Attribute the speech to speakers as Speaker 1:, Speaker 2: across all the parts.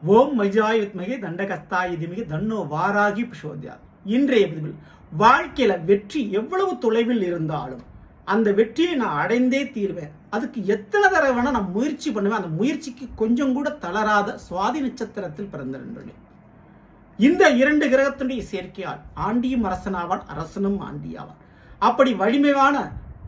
Speaker 1: ஓம் மஜாய் வித்மகே தண்டகஸ்தாய் திமிகி தன்னோ வாராகி பிரசோத்யா. இன்றைய பதிவில் வாழ்க்கையில வெற்றி எவ்வளவு தொலைவில் இருந்தாலும் அந்த வெற்றியை நான் அடைந்தே தீர்வேன். அதுக்கு எத்தனை தடவை வேணா நான் முயற்சி பண்ணுவேன். அந்த முயற்சிக்கு கொஞ்சம் கூட தளராத சுவாதி நட்சத்திரத்தில் பிறந்த நண்பர்களே, இந்த இரண்டு கிரகத்தினுடைய சேர்க்கையால் ஆண்டியும் அரசனாவான், அரசனும் ஆண்டியாவான். அப்படி வலிமையான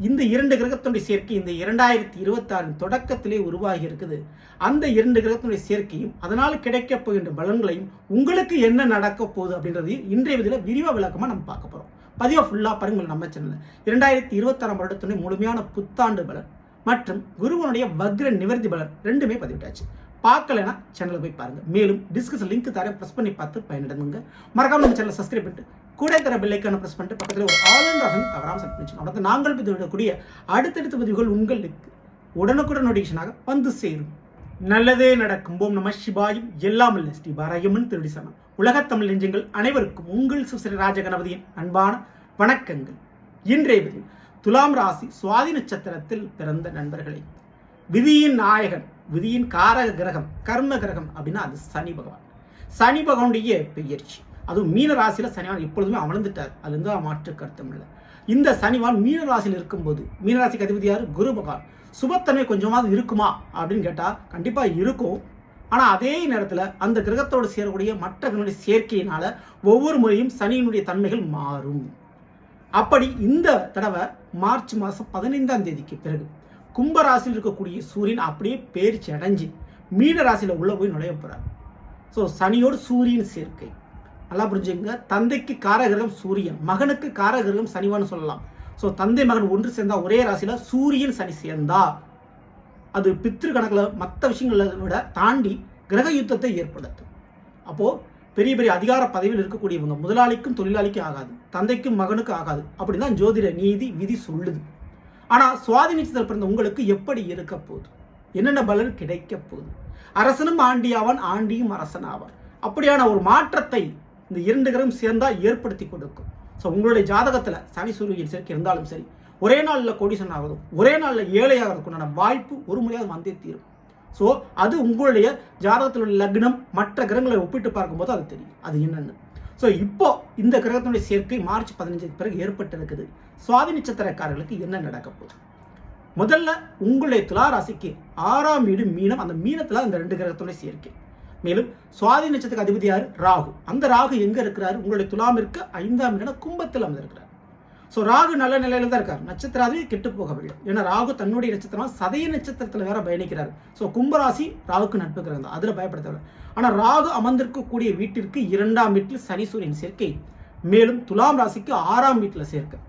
Speaker 1: இந்த இரண்டு கிரகத்தினுடைய சேர்க்கை இந்த 2026 தொடக்கத்திலே உருவாகி இருக்குது. அந்த இரண்டு கிரகத்தினுடைய சேர்க்கையும் அதனால் கிடைக்கப் போகின்ற பலன்களையும் உங்களுக்கு என்ன நடக்க போகுது அப்படின்றதையும் இன்றைய விதியில் விரிவாக விளக்கமாக நம்ம பார்க்க போகிறோம். பதிவாக ஃபுல்லாக பாருங்கள். நம்ம சேனலில் 2026 வருடத்தினுடைய முழுமையான புத்தாண்டு பலன் மற்றும் குருவனுடைய வக்ர நிவர்த்தி பலன் ரெண்டுமே பதிவிட்டாச்சு. பார்க்கலைன்னா சேனலில் போய் பாருங்க. மேலும் டிஸ்கிரிப்ஷன் லிங்க் தரேன், ப்ரெஸ் பண்ணி பார்த்து பயனிடுங்க. மறக்காம நம்ம சேனலை சப்ஸ்கிரைப் பண்ணிட்டு கூட தர பெல்லைக்கான ப்ரெஸ் பண்ணிட்டு பக்கத்தில் ஒரு ஆல் தவறாமல் செட் பண்ணிச்சு. அடுத்து நாங்கள் பதிவிடக்கூடிய அடுத்தடுத்த பதிவுகள் உங்களுக்கு உடனுக்குடன் நோட்டிஃபிகேஷனாக வந்து சேரும். நல்லதே நடக்கும். ஓம் நம சிவாயும் எல்லாம் அல்ல ஸ்ரீ பாராயமன் திருடி சனம். உலகத் தமிழ் நெஞ்சங்கள் அனைவருக்கும் உங்கள் சுசரி ராஜகணபதியின் அன்பான வணக்கங்கள். இன்றைய பதிவு துலாம் ராசி சுவாதி நட்சத்திரத்தில் பிறந்த நண்பர்களே, விதியின் நாயகன், விதியின் காரக கிரகம், கர்ம கிரகம் அப்படின்னா அது சனி பகவான். சனி பகவானுடைய பெயர்ச்சி, அதுவும் மீன ராசியில சனிவான் எப்பொழுதுமே அமர்ந்துட்டார். அது வந்து மாற்று கருத்தம் இல்லை. இந்த சனிவான் மீன ராசியில் இருக்கும்போது, மீனராசிக்கு அதிபதி யாரு? குரு பகவான். சுபத்தன்மை கொஞ்சமாவது இருக்குமா அப்படின்னு கேட்டா கண்டிப்பா இருக்கும். ஆனா அதே நேரத்தில் அந்த கிரகத்தோடு சேரக்கூடிய மற்ற கிரகங்களுடைய சேர்க்கையினால ஒவ்வொரு முறையும் சனியினுடைய தன்மைகள் மாறும். அப்படி இந்த தடவை மார்ச் மாதம் 15ஆம் தேதிக்கு பிறகு கும்பராசியில் இருக்கக்கூடிய சூரியன் அப்படியே பேர்ச்சி அடைஞ்சு மீன ராசியில உள்ள போய் நுழைய போறார். ஸோ சனியோடு சூரியன் சேர்க்கை நல்லா புரிஞ்சுங்க. தந்தைக்கு காரகிரகம் சூரியன், மகனுக்கு காரகிரகம் சனிவான்னு சொல்லலாம். ஸோ தந்தை மகன் ஒன்று சேர்ந்தா ஒரே ராசியில சூரியன் சனி சேர்ந்தா அது பித்ரு கணக்கில் மற்ற விஷயங்களை விட தாண்டி கிரக யுத்தத்தை ஏற்படுத்தும். அப்போ பெரிய பெரிய அதிகார பதவியில் இருக்கக்கூடியவங்க முதலாளிக்கும் தொழிலாளிக்கும் ஆகாது, தந்தைக்கும் மகனுக்கும் ஆகாது. அப்படிதான் ஜோதிட நீதி விதி சொல்லுது. ஆனா சுவாதி நட்சத்திரத்தில் பிறந்த உங்களுக்கு எப்படி இருக்க போகுது, என்னென்ன பலன் கிடைக்க போகுது? அரசனும் ஆண்டியாவான், ஆண்டியும் அரசனாவான். அப்படியான ஒரு மாற்றத்தை இந்த இரண்டு கிரகம் சேர்ந்தா ஏற்படுத்தி கொடுக்கும். ஸோ உங்களுடைய ஜாதகத்துல சனி சூரியன் சேர்க்கை இருந்தாலும் சரி, ஒரே நாளில் கோடீஸ்வரன் ஆகுதும் ஒரே நாளில் ஏழையாகிறதுக்குண்டான வாய்ப்பு ஒரு முறையாவது வந்தே தீரும். ஸோ அது உங்களுடைய ஜாதகத்தில் உள்ள லக்னம் மற்ற கிரகங்களை ஒப்பிட்டு பார்க்கும்போது அது தெரியும் அது என்னன்னு. ஸோ இப்போ இந்த கிரகத்தினுடைய சேர்க்கை மார்ச் 15 பிறகு ஏற்பட்டு இருக்குது. சுவாதி நட்சத்திரக்காரர்களுக்கு என்ன நடக்க போகுது? முதல்ல உங்களுடைய துலா ராசிக்கு 6ஆம் வீடு மீனம். அந்த மீனத்துல அந்த ரெண்டு கிரகத்துடைய சேர்க்கை. மேலும் சுவாதி நட்சத்திரத்துக்கு அதிபதி யாரு? ராகு. அந்த ராகு எங்க இருக்கிறாரு? உங்களுடைய துலாம் இருக்க 5ஆம் வீடு கும்பத்தில் அமர்ந்திருக்கிறார். ஸோ ராகு நல்ல நிலையில தான் இருக்காரு, நட்சத்திராதிபதி கெட்டு போகவில்லை. ஏன்னா ராகு தன்னுடைய நட்சத்திரமா சதய நட்சத்திரத்துல வேற பயணிக்கிறார். ஸோ கும்பராசி ராகுக்கு நட்பு கிரகம் தான், அதுல பயப்படுத்தவில்லை. ஆனா ராகு அமர்ந்திருக்கக்கூடிய வீட்டிற்கு 2ஆம் வீட்டில் சனி சூரியன் சேர்க்கை, மேலும் துலாம் ராசிக்கு 6ஆம் வீட்டில் சேர்க்கை.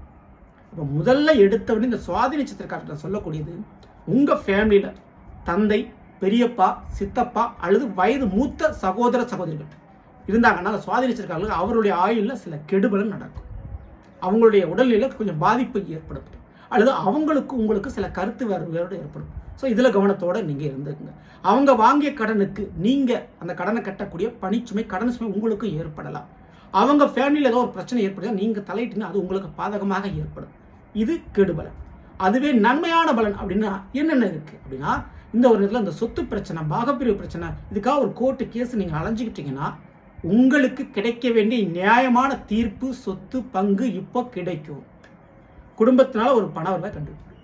Speaker 1: அப்போ முதல்ல எடுத்தவொடனே இந்த சுவாதி நட்சத்திரக்காரர்கள் சொல்லக்கூடியது, உங்க ஃபேமிலியில தந்தை, பெரியப்பா, சித்தப்பா அல்லது வயது மூத்த சகோதர சகோதரிகள் இருந்தாங்கன்னா அந்த சுவாதி நட்சத்திரக்காரர்களுக்கு அவருடைய ஆயுள்ல சில கெடுபலன் நடக்கும். அவங்களுடைய உடல்நிலை கொஞ்சம் பாதிப்பு ஏற்படுத்தும், அல்லது அவங்களுக்கு உங்களுக்கு சில கருத்து வேறுபாடு ஏற்படும். ஸோ இதில் கவனத்தோட நீங்கள் இருந்துக்குங்க. அவங்க வாங்கிய கடனுக்கு நீங்கள் அந்த கடனை கட்டக்கூடிய பணிச்சுமை, கடன் சுமை உங்களுக்கு ஏற்படலாம். அவங்க ஃபேமிலியில் ஏதோ ஒரு பிரச்சனை ஏற்படுதா நீங்கள் தலையிட்டுனா அது உங்களுக்கு பாதகமாக ஏற்படும். இது கெடுபலன். அதுவே நன்மையான பலன் அப்படின்னா என்னென்ன இருக்கு அப்படின்னா, இந்த ஒரு இடத்துல இந்த சொத்து பிரச்சனை, பாகப்பிரிவு பிரச்சனை, இதுக்காக ஒரு கோர்ட்டு கேஸ் நீங்கள் அலைஞ்சிக்கிட்டீங்கன்னா உங்களுக்கு கிடைக்க வேண்டிய நியாயமான தீர்ப்பு, சொத்து பங்கு இப்போ கிடைக்கும். குடும்பத்தினால ஒரு பண வரவை கண்டுபிடிக்கும்.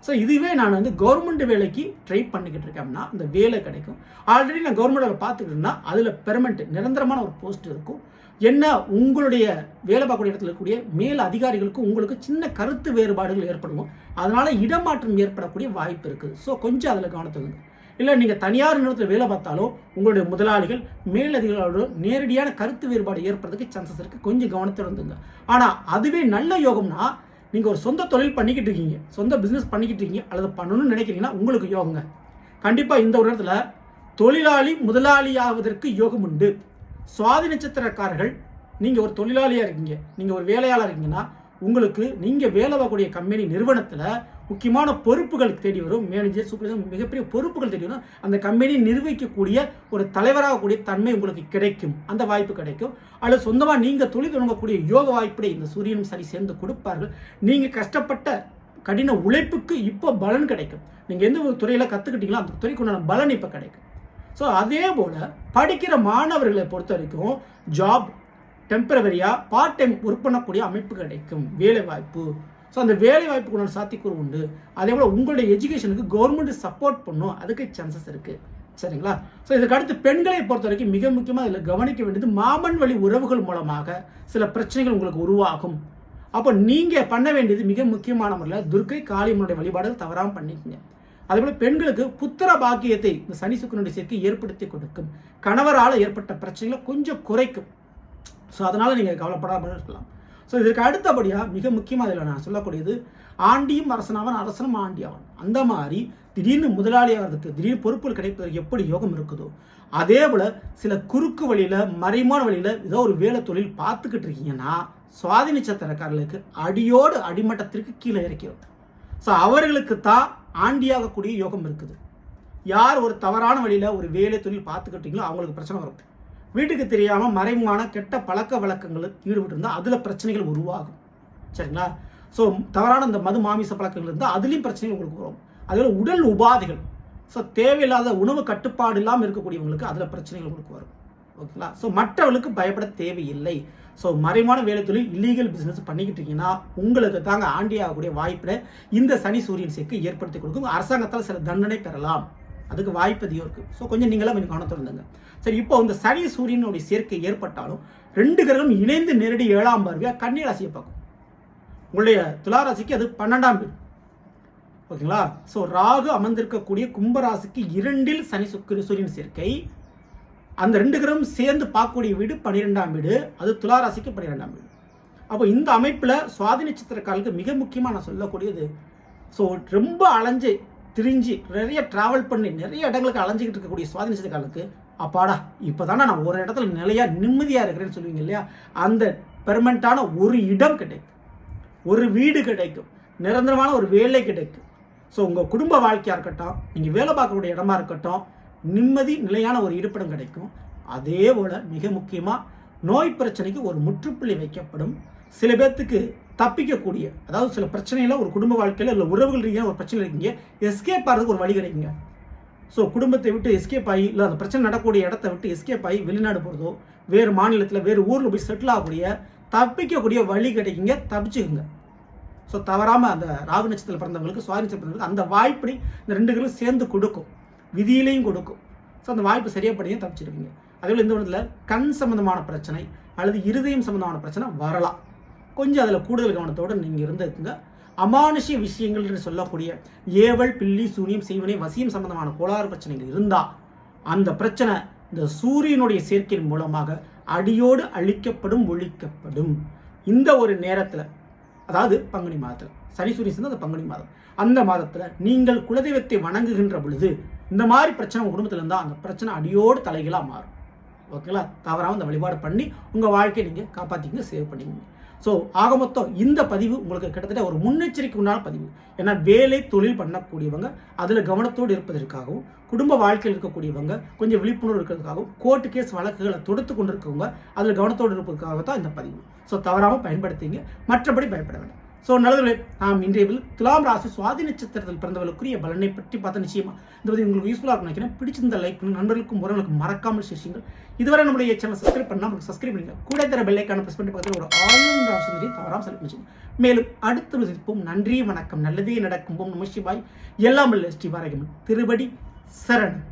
Speaker 1: ஸோ இதுவே நான் வந்து கவர்மெண்ட் வேலைக்கு ட்ரை பண்ணிக்கிட்டு இருக்கேன் அப்படின்னா அந்த வேலை கிடைக்கும். ஆல்ரெடி நான் கவர்மெண்ட் வேலை பார்த்துக்கிட்டேன்னா அதில் பெர்மனெண்ட் நிரந்தரமான ஒரு போஸ்ட் இருக்கும். என்ன உங்களுடைய வேலை பார்க்கக்கூடிய இடத்துல இருக்கக்கூடிய மேல் அதிகாரிகளுக்கும் உங்களுக்கு சின்ன கருத்து வேறுபாடுகள் ஏற்படும். அதனால இடமாற்றம் ஏற்படக்கூடிய வாய்ப்பு இருக்குது. ஸோ கொஞ்சம் அதில் கவனத்துக்கு. இல்லை நீங்கள் தனியார் நிறுவனத்தில் வேலை பார்த்தாலும் உங்களுடைய முதலாளிகள் மேலதிகாரிகளோட நேரடியான கருத்து வேறுபாடு ஏற்படுறதுக்கு சான்சஸ் இருக்குது. கொஞ்சம் கவனத்தில் இருந்துங்க. ஆனால் அதுவே நல்ல யோகம்னா, நீங்கள் ஒரு சொந்த தொழில் பண்ணிக்கிட்டு இருக்கீங்க, சொந்த பிஸ்னஸ் பண்ணிக்கிட்டு இருக்கீங்க அல்லது பண்ணணும்னு நினைக்கிறீங்கன்னா உங்களுக்கு யோகங்க. கண்டிப்பாக இந்த ஒரு இடத்துல தொழிலாளி முதலாளியாவதற்கு யோகம் உண்டு. சுவாதி நட்சத்திரக்காரர்கள் நீங்கள் ஒரு தொழிலாளியாக இருக்கீங்க, நீங்கள் ஒரு வேலையாளர் இருக்கீங்கன்னா உங்களுக்கு நீங்கள் வேலை பார்க்கக்கூடிய கம்பெனி நிறுவனத்தில் முக்கியமான பொறுப்புகள் தேடி வரும். மேனேஜர், சூப்பர்வைசர், மிகப்பெரிய பொறுப்புகள் தேடி வரும். அந்த கம்பெனியை நிர்வகிக்கக்கூடிய ஒரு தலைவராகக்கூடிய தன்மை உங்களுக்கு கிடைக்கும், அந்த வாய்ப்பு கிடைக்கும். அல்லது சொந்தமாக நீங்கள் தொழில் தொடங்கக்கூடிய யோக வாய்ப்பை இந்த சூரியனும் சரி சேர்ந்து கொடுப்பார்கள். நீங்கள் கஷ்டப்பட்ட கடின உழைப்புக்கு இப்போ பலன் கிடைக்கும். நீங்கள் எந்த ஒரு துறையில் கற்றுக்கிட்டீங்களோ அந்த துறைக்கு உண்டான பலன் இப்போ கிடைக்கும். ஸோ அதே போல் படிக்கிற மாணவர்களை பொறுத்த வரைக்கும் ஜாப் டெம்பரவரியாக பார்ட் டைம் ஒர்க் பண்ணக்கூடிய அமைப்பு கிடைக்கும், வேலை வாய்ப்பு. ஸோ அந்த வேலை வாய்ப்புக்கு சாத்தியக்கூறு உண்டு. அதே போல் உங்களுடைய எஜுகேஷனுக்கு கவர்மெண்ட் சப்போர்ட் பண்ணும், அதுக்கு சான்சஸ் இருக்குது. சரிங்களா? ஸோ இதுக்கு அடுத்து பெண்களை பொறுத்த வரைக்கும் மிக முக்கியமாக இதில் கவனிக்க வேண்டியது மாமன் வழி உறவுகள் மூலமாக சில பிரச்சனைகள் உங்களுக்கு உருவாகும். அப்போ நீங்கள் பண்ண வேண்டியது மிக முக்கியமான முறையில் துர்க்கை காளியம்மனுடைய வழிபாடுகள் தவறாமல் பண்ணிக்கங்க. அதேபோல் பெண்களுக்கு புத்திர பாக்கியத்தை இந்த சனி சுக்கிரனுடைய சேர்க்கை ஏற்படுத்தி கொடுக்கும். கணவரால் ஏற்பட்ட பிரச்சனைகளை கொஞ்சம் குறைக்கும். ஸோ அதனால் நீங்கள் கவலைப்படாமல் இருக்கலாம். ஸோ இதற்கு அடுத்தபடியாக மிக முக்கியமாக இதில் நான் சொல்லக்கூடியது ஆண்டியும் அரசனாவன் அரசனும் ஆண்டியாவன். அந்த மாதிரி திடீர்னு முதலாளி ஆகிறதுக்கு திடீர்னு பொறுப்புகள் கிடைப்பதற்கு எப்படி யோகம் இருக்குதோ அதே போல் சில குறுக்கு வழியில் மறைமான வழியில் ஏதோ ஒரு வேலை தொழில் பார்த்துக்கிட்டு இருக்கீங்கன்னா சுவாதி நட்சத்திரக்காரர்களுக்கு அடியோடு அடிமட்டத்திற்கு கீழே இறக்கிறது. ஸோ அவர்களுக்கு தான் ஆண்டியாகக்கூடிய யோகம் இருக்குது. யார் ஒரு தவறான வழியில் ஒரு வேலை தொழில் பார்த்துக்கிட்டீங்களோ அவங்களுக்கு பிரச்சனை வரும். வீட்டுக்கு தெரியாமல் மறைமுகமான கெட்ட பழக்க வழக்கங்கள் ஈடுபட்டு இருந்தால் அதில் பிரச்சனைகள் உருவாகும். சரிங்களா? ஸோ தவறான இந்த மது மாமிச பழக்கங்கள் இருந்தால் அதுலேயும் பிரச்சனைகள் உங்களுக்கு வரும். அதில் உடல் உபாதைகள், ஸோ தேவையில்லாத உணவு கட்டுப்பாடு இல்லாமல் இருக்கக்கூடியவங்களுக்கு அதில் பிரச்சனைகள் உங்களுக்கு வரும். ஓகேங்களா? ஸோ மற்றவர்களுக்கு பயப்பட தேவையில்லை. ஸோ மறைமான வேலை தொழில் இல்லீகல் பிஸ்னஸ் பண்ணிக்கிட்டு இருக்கீங்கன்னா உங்களுக்கு தாங்க ஆண்டியாகக்கூடிய வாய்ப்பில் இந்த சனி சூரியன் சேர்க்கை ஏற்படுத்தி கொடுக்கும். அரசாங்கத்தால் சில தண்டனை பெறலாம், அதுக்கு வாய்ப்பு அதிகம் இருக்குது. ஸோ கொஞ்சம் நீங்களாம் கொஞ்சம் கவனத்தோடு இருந்துங்க. சரி, இப்போ இந்த சனி சூரியனுடைய சேர்க்கை ஏற்பட்டாலும் 2 கிரகம் இணைந்து நேரடி 7ஆம் பார்வையாக கன்னி ராசியை பார்க்கும். உங்களுடைய துலா ராசிக்கு அது 12ஆம் வீடு. ஓகேங்களா? ஸோ ராகு அமர்ந்திருக்கக்கூடிய கும்பராசிக்கு 2இல் சனி சூரியன் சேர்க்கை. அந்த 2 கிரகம் சேர்ந்து பார்க்கக்கூடிய வீடு 12ஆம் வீடு, அது துலா ராசிக்கு 12ஆம் வீடு. அப்போ இந்த அமைப்பில் சுவாதி நட்சத்திரக்காரர்களுக்கு மிக முக்கியமாக நான் சொல்லக்கூடியது, ஸோ ரொம்ப அலைஞ்சு திரிஞ்சு நிறைய டிராவல் பண்ணி நிறைய இடங்களுக்கு அலைஞ்சிக்கிட்டு இருக்கக்கூடிய சுவாதி நட்சத்திரக்காரர்களுக்கு அப்பாடா இப்போ தானே நான் ஒரு இடத்துல நிலையாக நிம்மதியாக இருக்கிறேன்னு சொல்லுவீங்க இல்லையா, அந்த பெர்மனண்டான ஒரு இடம் கிடைக்கும், ஒரு வீடு கிடைக்கும், நிரந்தரமான ஒரு வேலை கிடைக்கும். ஸோ உங்கள் குடும்ப வாழ்க்கையாக இருக்கட்டும், நீங்கள் வேலை பார்க்கக்கூடிய இடமா இருக்கட்டும், நிம்மதி நிலையான ஒரு இருப்பிடம் கிடைக்கும். அதே போல் மிக முக்கியமாக நோய் பிரச்சனைக்கு ஒரு முற்றுப்புள்ளி வைக்கப்படும். சில பேர்த்துக்கு தப்பிக்கக்கூடிய, அதாவது சில பிரச்சனையில் ஒரு குடும்ப வாழ்க்கையில் இல்லை உறவுகள் ரீதியாக ஒரு பிரச்சனை இருக்கீங்க, எஸ்கேப் ஆகிறதுக்கு ஒரு வழி கிடைக்குங்க. ஸோ குடும்பத்தை விட்டு எஸ்கேப் ஆகி இல்லை அந்த பிரச்சனை நடக்கக்கூடிய இடத்த விட்டு எஸ்கேப் ஆகி வெளிநாடு போகிறதோ வேறு மாநிலத்தில் வேறு ஊரில் போய் செட்டில் ஆகக்கூடிய தப்பிக்கக்கூடிய வழி கிடைக்குங்க, தப்பிச்சுக்குங்க. ஸோ தவறாமல் அந்த ராகு நட்சத்திரத்தில் பிறந்தவங்களுக்கு சுவாதி நட்சத்திரங்களுக்கு அந்த வாய்ப்பை இந்த 2 கிரகம் சேர்ந்து கொடுக்கும், விதியிலையும் கொடுக்கும். ஸோ அந்த வாய்ப்பு சரியாப்படியும் தப்பிச்சிருக்கீங்க. அதேபோல் இந்த இடத்துல கண் சம்பந்தமான பிரச்சனை அல்லது இருதயம் சம்பந்தமான பிரச்சனை வரலாம். கொஞ்சம் அதில் கூடுதல் கவனத்தோடு நீங்கள் இருந்துக்குங்க. அமானுஷ்ய விஷயங்கள் என்று சொல்லக்கூடிய ஏவல் பில்லி சூனியம் செய்வனை வசியம் சம்பந்தமான கோளாறு பிரச்சனைகள் இருந்தால் அந்த பிரச்சனை இந்த சூரியனுடைய சேர்க்கையின் மூலமாக அடியோடு அழிக்கப்படும், ஒழிக்கப்படும். இந்த ஒரு நேரத்தில், அதாவது பங்குனி மாதத்தில் சனி சூரியன் சேர்ந்து அந்த பங்குனி மாதம், அந்த மாதத்தில் நீங்கள் குலதெய்வத்தை வணங்குகின்ற பொழுது இந்த மாதிரி பிரச்சனை உங்கள் குடும்பத்தில் இருந்தால் அந்த பிரச்சனை அடியோடு தலைகளாக மாறும். ஓகேங்களா? தவறாமல் இந்த வழிபாடு பண்ணி உங்கள் வாழ்க்கையை நீங்கள் காப்பாற்றிங்க, சேவ் பண்ணிங்க. ஸோ ஆக மொத்தம் இந்த பதிவு உங்களுக்கு கிட்டத்தட்ட ஒரு முன்னெச்சரிக்கை உண்டான பதிவு. ஏன்னா வேலை தொழில் பண்ணக்கூடியவங்க அதில் கவனத்தோடு இருப்பதற்காகவும், குடும்ப வாழ்க்கையில் இருக்கக்கூடியவங்க கொஞ்சம் விழிப்புணர்வு இருக்கிறதுக்காகவும், கோர்ட்டு கேஸ் வழக்குகளை தொடுத்து கொண்டு இருக்கவங்க அதில் கவனத்தோடு இருப்பதற்காக தான் இந்த பதிவு. ஸோ தவறாமல் பயன்படுத்திங்க, மற்றபடி பயப்பட வேண்டாம். ஸோ நல்லதுகளே, நாம் இன்றைய துலாம் ராசி சுவாதி நட்சத்திரத்தில் பிறந்தவர்களுக்குரிய பலனை பற்றி பார்த்த நிச்சயமா இந்த பதிவு உங்களுக்கு யூஸ்ஃபுல்லாக இருக்கும் நினைக்கிறேன். பிடிச்சிருந்த லைக் பண்ணி நண்பர்களுக்கும் உறவுகளுக்கும் மறக்காமல் செய்யுங்கள். இதுவரை நம்மளுடைய சேனல் சப்ஸ்கிரைப் பண்ணால் உங்களுக்கு சப்ஸ்கிரைப் பண்ணுங்க, கூட தர பெல் ஐக்கான பிரஸ் பண்ணி பக்கத்தில் ஒரு ஆல் ஆப்ஷன் தவறாமல் செலக்ட் பண்ணிச்சுங்க. மேலும் அடுத்த சந்திப்போம். நன்றி, வணக்கம், நல்லதே நடக்கும். நம சிவாய். எல்லாம் ஸ்ரீ வாராகியம்மன் திருவடி சரணம்.